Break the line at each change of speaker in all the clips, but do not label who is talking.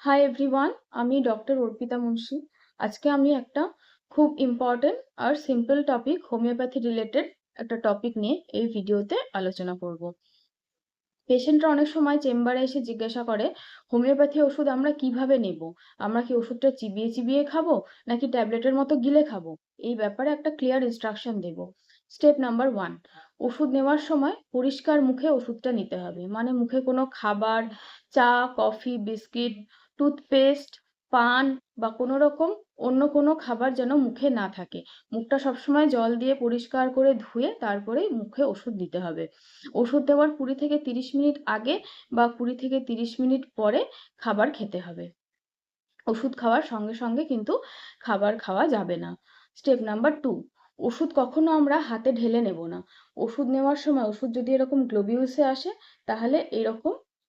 Hi everyone, আমি doctor Arpita Munshi. আজকে আমি একটা খুব ইম্পর্টেন্ট আর সিম্পল টপিক হোমিওপ্যাথি রিলেটেড একটা টপিক নিয়ে এই ভিডিওতে আলোচনা করব। পেশেন্টরা অনেক সময় চেম্বারে এসে জিজ্ঞাসা করে হোমিওপ্যাথি ওষুধ আমরা কিভাবে নেব, আমরা কি ওষুধটা চিবিয়ে চিবিয়ে খাবো নাকি ট্যাবলেটের মতো গিলে খাবো। এই ব্যাপারে একটা ক্লিয়ার ইনস্ট্রাকশন দেব। স্টেপ নাম্বার 1, ওষুধ নেওয়ার সময় পরিষ্কার মুখে ওষুধটা নিতে হবে। মানে মুখে কোনো খাবার, চা, কফি, বিস্কিট, টুথপেস্ট, পান বা কোনো রকম অন্য কোনো খাবার যেন মুখে না থাকে। মুখটা সবসময় জল দিয়ে পরিষ্কার করে ধুয়ে তারপরেই মুখে ওষুধ দিতে হবে। ওষুধ দেওয়ার 20 থেকে 30 মিনিট আগে বা 20 থেকে 30 মিনিট পরে খাবার খেতে হবে। ওষুধ খাওয়ার সঙ্গে সঙ্গে কিন্তু খাবার খাওয়া যাবে না। স্টেপ নাম্বার 2, ওষুধ কখনো আমরা হাতে ঢেলে নেব না। ওষুধ নেওয়ার সময় ওষুধ যদি এরকম গ্লোবিউলসে আসে তাহলে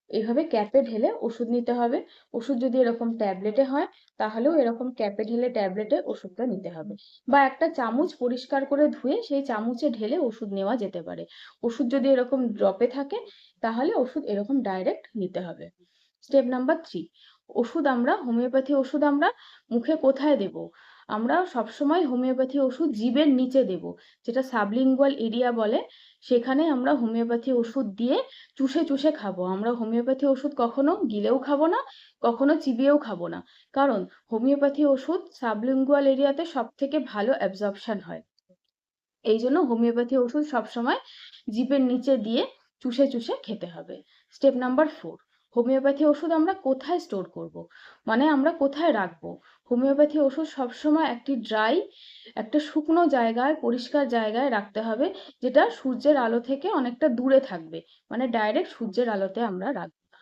এইভাবে ক্যাপে ঢেলে ওষুধ নিতে হবে। ওষুধ যদি এরকম ট্যাবলেটে হয় তাহলেও এরকম ক্যাপে ঢেলে ট্যাবলেটে ওষুধটা নিতে হবে। বা একটা চামচ পরিষ্কার করে ধুয়ে সেই চামচে ঢেলে ওষুধ নেওয়া যেতে পারে। ওষুধ যদি এরকম ড্রপে থাকে তাহলে ওষুধ এরকম ডাইরেক্ট নিতে হবে। স্টেপ নাম্বার 3, হোমিওপ্যাথি ওষুধ আমরা মুখে কোথায় দেব? আমরা সবসময় হোমিওপ্যাথি ওষুধ জিভের নিচে দেব, যেটা সাবলিঙ্গুয়াল এরিয়া বলে। সেখানে আমরা হোমিওপ্যাথি ওষুধ দিয়ে চুষে চুষে খাবো। আমরা হোমিওপ্যাথি ওষুধ কখনো গিলেও খাবো না, কখনো চিবিয়েও খাবো না। কারণ হোমিওপ্যাথি ওষুধ সাবলিঙ্গুয়াল এরিয়াতে সব থেকে ভালো অ্যাবজর্পশন হয়। এই জন্য হোমিওপ্যাথি ওষুধ সবসময় জিভের নিচে দিয়ে চুষে চুষে খেতে হবে। স্টেপ নাম্বার 4, হোমিওপ্যাথি ওষুধ আমরা কোথায় স্টোর করব, মানে আমরা কোথায় রাখবো? হোমিওপ্যাথি ওষুধ সবসময় একটা শুকনো জায়গায়, পরিষ্কার জায়গায় রাখতে হবে, যেটা সূর্যের আলো থেকে অনেকটা দূরে থাকবে। মানে ডাইরেক্ট সূর্যের আলোতে আমরা রাখবো না।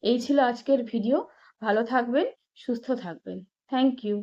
এই ছিল আজকের ভিডিও। ভালো থাকবেন, সুস্থ থাকবেন। Thank you.